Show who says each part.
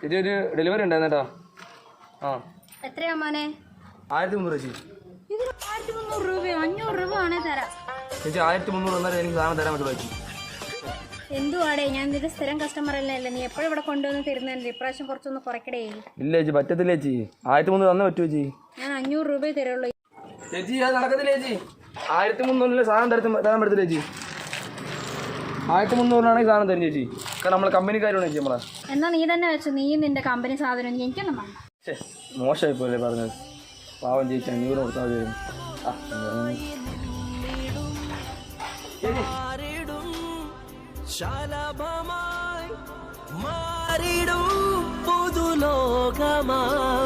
Speaker 1: ചേച്ചി ഒരു ഡെലിവറി ഉണ്ടായിരുന്നു കേട്ടോ. ആ
Speaker 2: എത്രയാ മോനെ?
Speaker 1: 1300 ചേച്ചി.
Speaker 2: ഇതിന് 1300 രൂപയോ? 500 രൂപ ആണേ തരാം
Speaker 1: ചേച്ചി. 1300 വന്നാൽ എനിക്ക് സാധനം തരാൻ പറ്റുമോ ചേച്ചി?
Speaker 2: എന്തുവാടേ, ഞാൻ നിന്റെ സ്ഥിരം കസ്റ്റമർ അല്ലേ? നീ എപ്പോഴും ഇവിടെ കൊണ്ടുവന്ന് തരുന്നതല്ലേ, ഇപ്രാവശ്യം കുറച്ചൊന്ന് കുറയ്ക്കടേ.
Speaker 1: ഇല്ല ചേച്ചി, പറ്റത്തില്ല ചേച്ചി. 1300 തന്നേ പറ്റൂ ചേച്ചി.
Speaker 2: ഞാൻ 500 രൂപയെ തരുള്ളൂ
Speaker 1: ചേച്ചി. അത് നടക്കത്തില്ല ചേച്ചി. 1300 സാധനം തരാൻ പറ്റത്തില്ല ചേച്ചി. 1300 സാധനം തരും ചേച്ചി. കാരണം നമ്മളെ കമ്പനിക്കാരാണ് ചേച്ചി നമ്മളെ.
Speaker 2: എന്നാ നീ തന്നെ വെച്ചു, നീ നിന്റെ കമ്പനി സാധനം എനിക്കൊന്നും വേണ്ട.
Speaker 1: മോശമായി പോലെ പറഞ്ഞത്. പാവം ചേച്ചി 500 കൊടുത്താൽ മതി.
Speaker 3: ശലഭമായി മാറിടും പുതുലോകമായി.